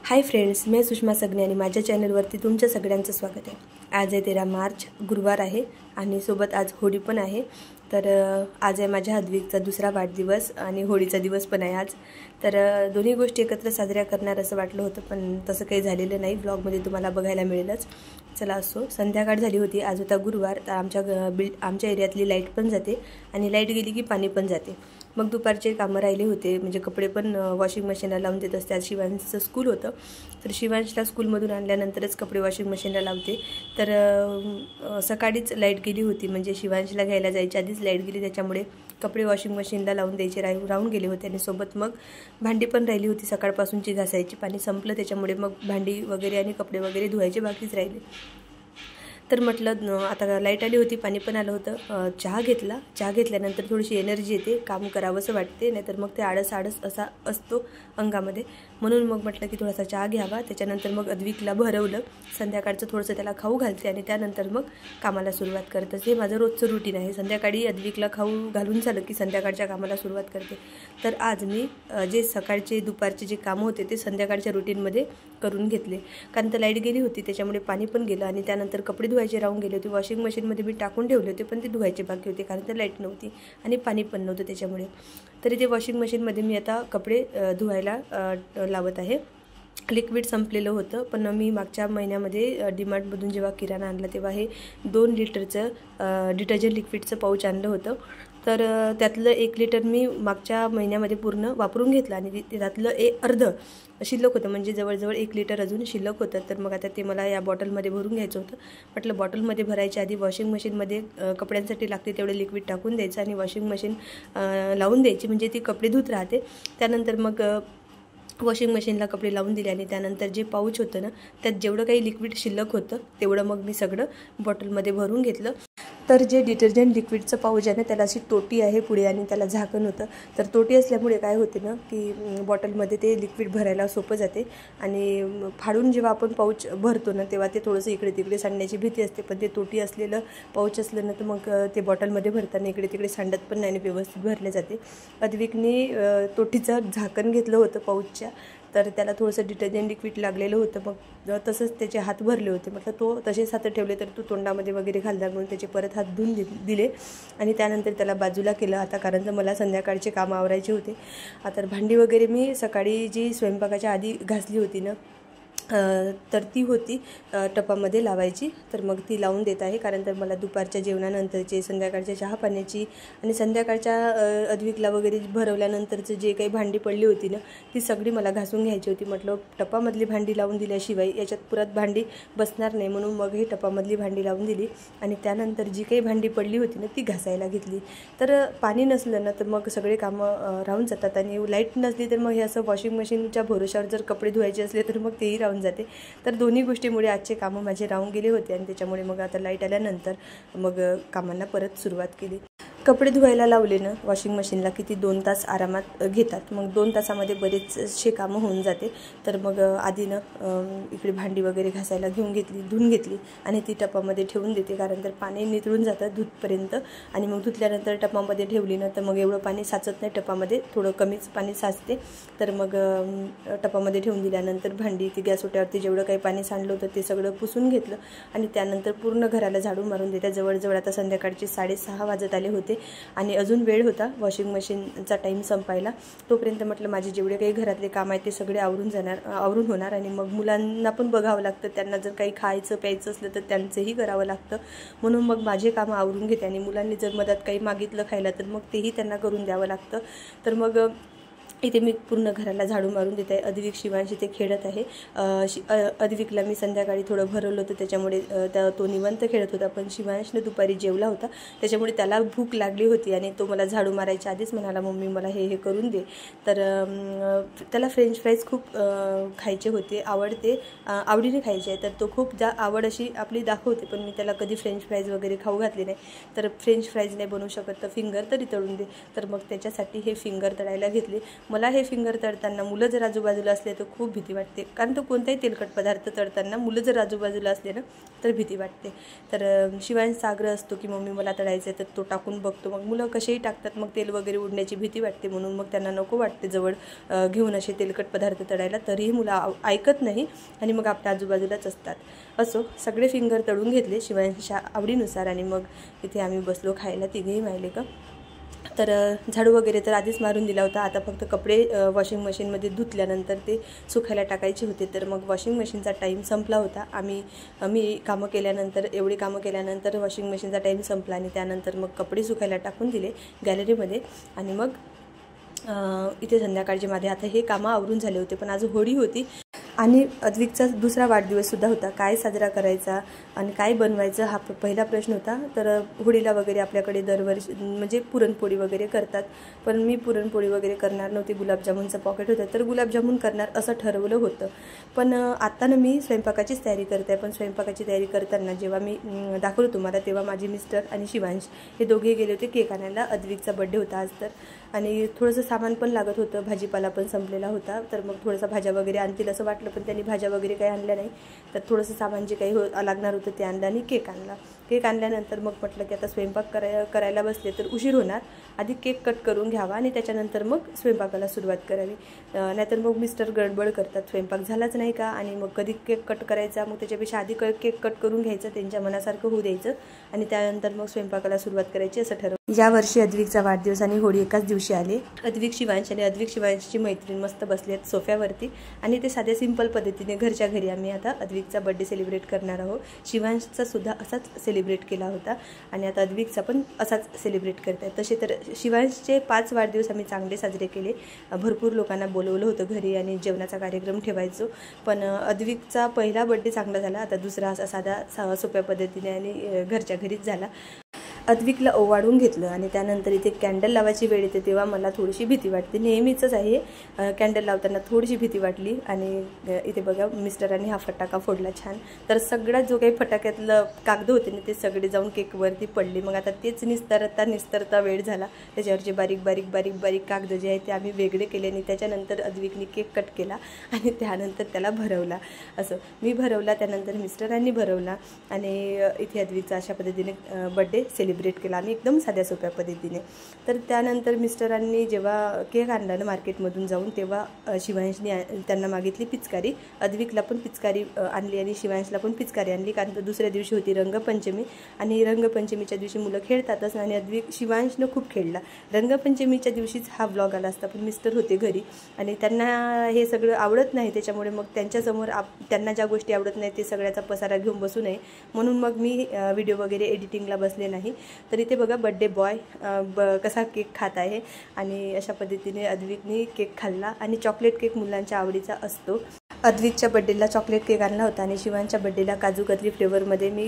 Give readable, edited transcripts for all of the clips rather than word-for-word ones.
Hi friends, मैं सुषमा सगने आणि माझ्या चॅनलवरती तुमच्या सगळ्यांचं स्वागत आहे। आज आहे 13 मार्च, गुरुवार आहे आणि सोबत आज होळी पण आहे। तर आज आहे माझ्या हद्विकचा दुसरा वाढदिवस आणि होळीचा दिवस पण आहे आज। तर दोन्ही गोष्टी एकत्र साजऱ्या करणार असं वाटलं होतं, पण तसं काही झालेलं नाही। व्लॉगमध्ये तुम्हाला बघायला मिळेलच। चला असो, संध्याकाळ झाली होती, आज होता गुरुवार। तर आमच्या एरियातली लाईट पण जाते आणि लाईट गेली की पाणी पण जाते। मग दुपारचे कामं राहिले होते, म्हणजे कपडे पण वॉशिंग मशीनला लावून देत असते। आज शिवांशचं स्कूल होतं, तर शिवांशला स्कूलमधून आणल्यानंतरच कपडे वॉशिंग मशीनला लावते। तर सकाळीच लाईट गेली होती, म्हणजे शिवांशला घ्यायला जायच्या आधीच लाईट गेली, त्याच्यामुळे कपडे वॉशिंग मशीनला लावून द्यायचे राहून गेले होते। आणि सोबत मग भांडी पण राहिली होती सकाळपासूनची घासायची, पाणी संपलं त्याच्यामुळे मग भांडी वगैरे आणि कपडे वगैरे धुवायचे बाकीच राहिले। तर म्हटलं आता लाईट आली होती, पाणी पण आलं होतं, चहा घेतला। चहा घेतल्यानंतर थोडीशी एनर्जी येते, काम करावंसं वाटते, नाहीतर मग ते आळस असा असतो अंगामध्ये। म्हणून मग म्हटलं की थोडासा चहा घ्यावा। त्याच्यानंतर मग अद्विकला भरवलं, संध्याकाळचं थोडंसं त्याला खाऊ घालते आणि त्यानंतर मग कामाला सुरुवात करते। हे माझं रोजचं रुटीन आहे, संध्याकाळी अद्विकला खाऊ घालून झालं की संध्याकाळच्या कामाला सुरुवात करते। तर आज मी जे सकाळचे दुपारचे जे कामं होते ते संध्याकाळच्या रुटीनमध्ये करून घेतले, कारण तर लाईट गेली होती त्याच्यामुळे पाणी पण गेलं आणि त्यानंतर कपडे धुवायचे राहून गेले होते। वॉशिंग मशीनमध्ये मी टाकून ठेवले होते, पण ते धुवायचे बाकी होते, कारण तर लाईट नव्हती आणि पाणी पण नव्हतं त्याच्यामुळे। तरी ते वॉशिंग मशीनमध्ये मी आता कपडे धुवायला लावत आहे। लिक्विड संपलेलं होतं, पण मी मागच्या महिन्यामध्ये डीमार्टमधून जेव्हा किराणा आणला तेव्हा हे 2 लिटरचं डिटर्जंट लिक्विडचं पाऊच आणलं होतं। तर त्यातलं 1 लिटर मी मागच्या महिन्यामध्ये पूर्ण वापरून घेतलं आणि त्यातलं अर्ध शिल्लक होतं, म्हणजे जवळजवळ 1 लिटर अजून शिल्लक होतं। तर मग आता ते मला या बॉटलमध्ये भरून घ्यायचं होतं। म्हटलं बॉटलमध्ये भरायच्या आधी वॉशिंग मशीनमध्ये कपड्यांसाठी लागते तेवढे लिक्विड टाकून द्यायचं आणि वॉशिंग मशीन लावून द्यायची, म्हणजे ती कपडे धुत राहते। त्यानंतर मग वॉशिंग मशीनला कपडे लावून दिले आणि त्यानंतर जे पाऊच होतं ना, त्यात जेवढं काही लिक्विड शिल्लक होतं तेवढं मग मी सगळं बॉटलमध्ये भरून घेतलं। तर जे डिटर्जंट लिक्विडचं पाऊच आहे ना, त्याला अशी टोटी आहे पुढे आणि त्याला झाकण होतं। तर टोटी असल्यामुळे काय होते ना, की बॉटलमध्ये ते लिक्विड भरायला सोपं जाते आणि फाडून जेव्हा आपण पाऊच भरतो ना, तेव्हा ते थोडंसं इकडे तिकडे सांडण्याची भीती असते। पण ते टोटी असलेलं पाऊच असलं ना, तर मग ते बॉटलमध्ये भरताना इकडे तिकडे सांडत पण नाही आणि व्यवस्थित भरले जाते। अद्विकने टोटीचं झाकण घेतलं होतं पाऊचच्या, तर त्याला थोडंसं डिटर्जंट लिक्विड लागलेलं होतं, मग तसंच त्याचे हात भरले होते। म्हटलं तो तसेच हात ठेवले तर तो तोंडामध्ये वगैरे घालणार, म्हणून त्याचे परत हात धुवून दिले आणि त्यानंतर त्याला बाजूला केलं आता, कारण तर मला संध्याकाळचे कामं आवरायचे होते। आता भांडी वगैरे मी सकाळी जी स्वयंपाकाच्या आधी घासली होती ना, तर ती होती टपामध्ये लावायची, तर मग ती लावून देत आहे। कारण तर मला दुपारच्या जेवणानंतरचे, संध्याकाळच्या चहा पाण्याची आणि संध्याकाळच्या अद्विकला वगैरे भरवल्यानंतरचं जे काही भांडी पडली होती ना, ती सगळी मला घासून घ्यायची होती। म्हटलं टपामधली भांडी लावून दिल्याशिवाय याच्यात परत भांडी बसणार नाही, म्हणून मग ही टपामधली भांडी लावून दिली आणि त्यानंतर जी काही भांडी पडली होती ना ती घासायला घेतली। तर पाणी नसलं ना तर मग सगळे कामं राहून जातात आणि लाईट नसली तर मग हे असं वॉशिंग मशीनच्या भरोशावर जर कपडे धुवायचे असले तर मग तेही राहून जाते। तर दोन्ही गोष्टीमुळे आजचे कामं माझे राहून गेले होते आणि त्याच्यामुळे मग आता लाईट आल्यानंतर मग कामांना परत सुरुवात केली। कपडे धुवायला लावले ना वॉशिंग मशीनला की ती 2 तास आरामात घेतात, मग 2 तासामध्ये बरेचसे कामं होऊन जाते। तर मग आधी ना इकडे भांडी वगैरे घासायला धुवून घेतली आणि ती टपामध्ये ठेवून देते, कारण तर पाणी नितळून जातं धुतपर्यंत आणि मग धुतल्यानंतर टपामध्ये ठेवली ना तर मग एवढं पाणी साचत नाही, टपामध्ये थोडं कमीच पाणी साचते। तर मग टपामध्ये ठेवून दिल्यानंतर भांडी ती गॅस ओट्यावरती जेवढं काही पाणी सांडलं होतं ते सगळं पुसून घेतलं आणि त्यानंतर पूर्ण घराला झाडू मारून देते। जवळजवळ आता संध्याकाळचे 6:30 वाजत आले होते आणि अजून वेळ होता वॉशिंग मशीनचा टाईम संपायला। तोपर्यंत म्हटलं माझे जेवढे काही घरातले काम आहेत ते सगळे आवरून होणार आणि मग मुलांना पण बघावं लागतं, त्यांना जर काही खायचं प्यायचं असलं तर त्यांचंही करावं लागतं, म्हणून मग माझे कामं आवरून घेते आणि मुलांनी जर मदत काही मागितलं खायला तर मग तेही त्यांना करून द्यावं लागतं। तर मग इथे मी पूर्ण घराला झाडू मारून देत आहे। अद्विक शिवांश इथे खेळत आहे। अद्विकला मी संध्याकाळी थोडं भरवलं होतं, त्याच्यामुळे तो निवांत खेळत होता, पण शिवांशने दुपारी जेवला होता त्याच्यामुळे त्याला भूक लागली होती आणि तो मला झाडू मारायच्या आधीच म्हणाला, मम्मी मला हे करून दे। तर त्याला फ्रेंच फ्राईज खूप खायचे होते, आवडीने खायचे आहे, तर तो खूप आवड अशी आपली दाखवते, पण मी त्याला कधी फ्रेंच फ्राईज वगैरे खाऊ घातले नाही। तर फ्रेंच फ्राईज नाही बनवू शकत तर फिंगर तरी तळून दे, तर मग त्याच्यासाठी हे फिंगर तळायला घेतले। मला हे फिंगर तळताना मुलं जर आजूबाजूला असले तर खूप भीती वाटते, कारण तो कोणताही तेलकट पदार्थ तळताना मुलं जर आजूबाजूला असले ना तर भीती वाटते. तर शिवांशचा आग्रह असतो की मम्मी मला तळायचं आहे, तर तो टाकून बघतो. मग मुलं कसेही टाकतात, मग तेल वगैरे उडण्याची भीती वाटते म्हणून मग त्यांना नको वाटते जवळ घेऊन असे तेलकट पदार्थ तळायला, तरीही मुलं ऐकत नाही आणि मग आपल्या आजूबाजूलाच असतात. असो, सगळे फिंगर तळून घेतले शिवांशच्या आवडीनुसार आणि मग इथे आम्ही बसलो खायला तिघेही मायले का. तर झाडू वगैरे तर आधीच मारून दिला होता, आता फक्त कपडे वॉशिंग मशीनमध्ये धुतल्यानंतर ते सुकायला टाकायचे होते. तर मग वॉशिंग मशीनचा टाईम संपला होता. मी कामं केल्यानंतर एवढी कामं केल्यानंतर वॉशिंग मशीनचा टाईम संपला आणि त्यानंतर मग कपडे सुकायला टाकून दिले गॅलरीमध्ये. आणि मग इथे संध्याकाळचे माझे आता हे कामं आवरून झाले होते, पण आज होळी होती आणि अद्विकचा दुसरा वाढदिवससुद्धा होता. काय साजरा करायचा आणि काय बनवायचं हा पहिला प्रश्न होता. तर होळीला वगैरे आपल्याकडे दरवर्षी म्हणजे पुरणपोळी वगैरे करतात, पण मी पुरणपोळी वगैरे करणार नव्हती. गुलाबजामुनचं पॉकेट होतं तर गुलाबजामुन करणार असं ठरवलं होतं. पण आता ना मी स्वयंपाकाचीच तयारी करते. पण स्वयंपाकाची तयारी करताना जेव्हा मी दाखवलं तुम्हाला तेव्हा माझे मिस्टर आणि शिवांश हे दोघे गेले होते केक आणायला. अद्विकचा बड्डे होता आज तर, आणि थोडंसं सामान पण लागत होतं, भाजीपाला पण संपलेला होता. तर मग थोडंसं भाज्या वगैरे आणतील असं वाटलं, पण त्यांनी भाज्या वगैरे काही आणल्या नाही. तर थोडंसं सामान जे काही लागणार होतं ते आणलं आणि केक आणला. केक आणल्यानंतर मग म्हटलं की आता स्वयंपाक करायला बसले तर उशीर होणार, आधी केक कट करून घ्यावा आणि त्याच्यानंतर मग स्वयंपाकाला सुरुवात करावी. नाहीतर मग मिस्टर गडबड करतात, स्वयंपाक झालाच नाही का आणि मग कधी केक कट करायचा, मग त्याच्यापेक्षा आधी केक कट करून घ्यायचं, त्यांच्या मनासारखं होऊ द्यायचं आणि त्यानंतर मग स्वयंपाकाला सुरुवात करायची असं ठरवलं. यावर्षी अद्विकचा वाढदिवस आणि होळी एकाच दिवशी आले. अद्विक शिवांश आणि अद्विक शिवांशची मैत्रीण मस्त बसली आहेत सोफ्यावरती आणि ते साध्या सिंपल पद्धतीने घरच्या घरी आम्ही आता अद्विकचा बड्डे सेलिब्रेट करणार आहोत. शिवांशचा सुद्धा असाच सेलिब्रेट केला होता आणि आता अद्विकचा पण असाच सेलिब्रेट करत आहेत. तसे तर शिवांशचे 5 वाढदिवस आम्ही चांगले साजरे केले, भरपूर लोकांना बोलवलं होतं घरी आणि जेवणाचा कार्यक्रम ठेवायचो. पण अद्विकचा पहिला बड्डे चांगला झाला, आता दुसरा असा साधा सोप्या पद्धतीने आणि घरच्या घरीच झाला. अद्विकला ओवाळून घेतलं आणि त्यानंतर इथे कॅन्डल लावायची वेळ येते तेव्हा मला थोडीशी भीती वाटते. नेहमीचंच आहे, कॅन्डल लावताना थोडीशी भीती वाटली. आणि इथे बघा मिस्टरांनी हा फटाका फोडला छान. तर सगळ्यात जो काही फटाक्यातलं कागद होते ना ते सगळे जाऊन केकवरती पडले. मग आता तेच निस्तरता वेळ झाला. त्याच्यावरचे बारीक बारीक बारीक बारीक कागद जे आहेत ते आम्ही वेगळे केले आणि त्याच्यानंतर अद्विकने केक कट केला आणि त्यानंतर त्याला भरवला. असं मी भरवला, त्यानंतर मिस्टरांनी भरवला आणि इथे अद्विकचा अशा पद्धतीने बड्डे सेलिब्रेट केला आम्ही एकदम साध्या सोप्या पद्धतीने. तर त्यानंतर मिस्टरांनी जेव्हा केक आणला ना मार्केटमधून जाऊन तेव्हा शिवांशनी त्यांना मागितली पिचकारी. अद्विकला पण पिचकारी आणली आणि शिवांशला पण पिचकारी आणली, कारण तर दुसऱ्या दिवशी होती रंगपंचमी आणि रंगपंचमीच्या दिवशी मुलं खेळतातच आणि शिवांशनं खूप खेळला. रंगपंचमीच्या दिवशीच हा व्लॉग आला असता, पण मिस्टर होते घरी आणि त्यांना हे सगळं आवडत नाही, त्याच्यामुळे मग त्यांच्यासमोर त्यांना ज्या गोष्टी आवडत नाही ते सगळ्याचा पसारा घेऊन बसू नये म्हणून मग मी व्हिडिओ वगैरे एडिटिंगला बसले नाही. तर इथे बघा बड्डे बॉय कसा केक खात आहे आणि अशा पद्धतीने अद्विकने केक खाल्ला आणि चॉकलेट केक मुलांच्या आवडीचा असतो. अद्विकच्या बड्डेला चॉकलेट केक आणला होता आणि शिवांच्या बड्डेला काजू कतली फ्लेवरमध्ये मी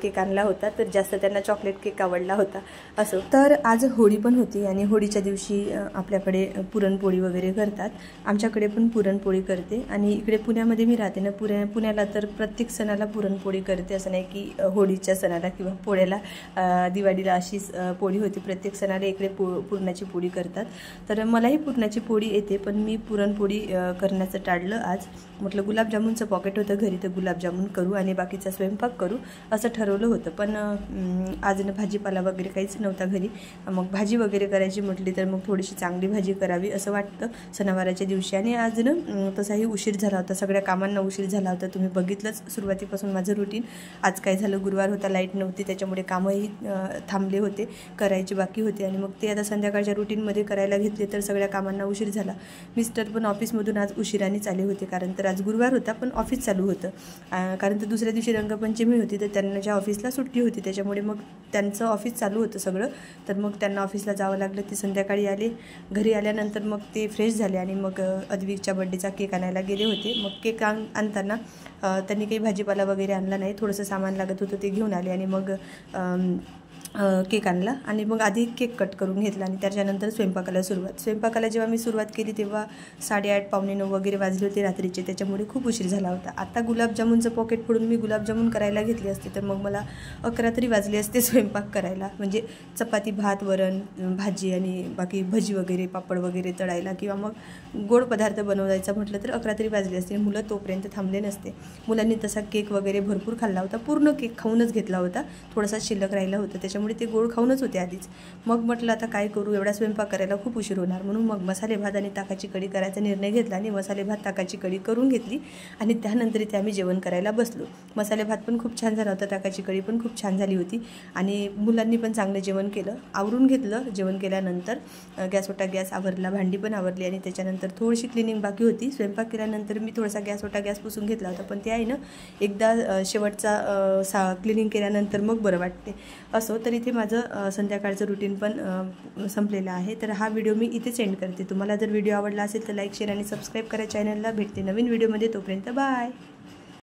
केक आणला होता, तर जास्त त्यांना चॉकलेट केक आवडला होता. असो, तर आज होळी पण होती आणि होळीच्या दिवशी आपल्याकडे पुरणपोळी वगैरे करतात. आमच्याकडे पण पुरणपोळी करते आणि इकडे पुण्यामध्ये मी राहते ना, पुण्याला तर प्रत्येक सणाला पुरणपोळी करते, असं नाही की होळीच्या सणाला किंवा पोळ्याला दिवाळीला अशीच पोळी होती. प्रत्येक सणाला इकडे पुरणाची पोळी करतात. तर मलाही पुरणाची पोळी येते, पण मी पुरणपोळी करण्याचं टाळलं आज. म्हटलं गुलाबजामुनचं पॉकेट होतं घरी तर गुलाबजामुन करू आणि बाकीचा स्वयंपाक करू असं ठरवलं होतं. पण आज भाजीपाला वगैरे काहीच नव्हता घरी. मग भाजी वगैरे करायची म्हटली तर मग थोडीशी चांगली भाजी करावी असं वाटतं सणावाराच्या दिवशी. आणि आज तसाही उशीर झाला होता, सगळ्या कामांना उशीर झाला होता. तुम्ही बघितलंच सुरुवातीपासून माझं रुटीन. आज काय झालं, गुरुवार होता, लाईट नव्हती, त्याच्यामुळे कामंही थांबले होते, करायची बाकी होते आणि मग ते आता संध्याकाळच्या रुटीनमध्ये करायला घेतले तर सगळ्या कामांना उशीर झाला. मिस्टर पण ऑफिसमधून आज उशिरानेच आले होते, कारण तर आज गुरुवार होता पण ऑफिस चालू होतं. कारण तर दुसऱ्या दिवशी रंगपंचमी होती तर त्यांच्या ऑफिसला सुट्टी होती, त्याच्यामुळे मग त्यांचं ऑफिस चालू होतं सगळं. तर मग त्यांना ऑफिसला जावं लागलं. ते संध्याकाळी आले. घरी आल्यानंतर मग ते फ्रेश झाले आणि मग अद्विकच्या बड्डेचा केक आणायला गेले होते. मग केक आणताना त्यांनी काही भाजीपाला वगैरे आणला नाही, थोडंसं सामान लागत होतं ते घेऊन आले आणि मग केक आणला आणि मग आधी केक कट करून घेतला आणि त्याच्यानंतर स्वयंपाकाला जेव्हा मी सुरुवात केली तेव्हा 8:30 पावणे 9 वगैरे वाजले होते रात्रीचे, त्याच्यामुळे खूप उशीर झाला होता. आता गुलाबजामुनचं पॉकेट फोडून मी गुलाबजामुन करायला घेतली असते तर मग मला 11 तरी वाजले असते स्वयंपाक करायला, म्हणजे चपाती, भात, वरण, भाजी आणि बाकी भजी वगैरे, पापड वगैरे तळायला किंवा मग गोड पदार्थ बनवायचा म्हटलं तर 11 तरी वाजले असते. मुलं तोपर्यंत थांबले नसते. मुलांनी तसा केक वगैरे भरपूर खाल्ला होता, पूर्ण केक खाऊनच घेतला होता, थोडासा शिल्लक राहिला होता, त्याच्यामुळे ते गोड खाऊनच होते आधीच. मग म्हटलं आता काय करू, एवढा स्वयंपाक करायला खूप उशीर होणार, म्हणून मग मसाले भात आणि ताकाची कढी करायचा निर्णय घेतला आणि मसाले भात ताकाची कढी करून घेतली आणि त्यानंतर इथे आम्ही जेवण करायला बसलो. मसाले भात पण खूप छान झाला होता, ताकाची कढी पण खूप छान झाली होती आणि मुलांनी पण चांगलं जेवण केलं. आवरून घेतलं. जेवण केल्यानंतर गॅस आवरला, भांडी पण आवरली आणि त्याच्यानंतर थोडीशी क्लिनिंग बाकी होती. स्वयंपाक केल्यानंतर मी थोडासा गॅस पुसून घेतला होता, पण ते आहे ना एकदा शेवटचा क्लिनिंग केल्यानंतर मग बरं वाटते. असो तर इथे माझं संध्याकाळचं रुटीन पण संपलेलं आहे. तर हा व्हिडिओ मी इथेच एंड करते. तुम्हाला जर व्हिडिओ आवडला असेल तर लाईक, शेअर आणि सबस्क्राईब करा चॅनलला. भेटते नवीन व्हिडिओमध्ये, तोपर्यंत बाय.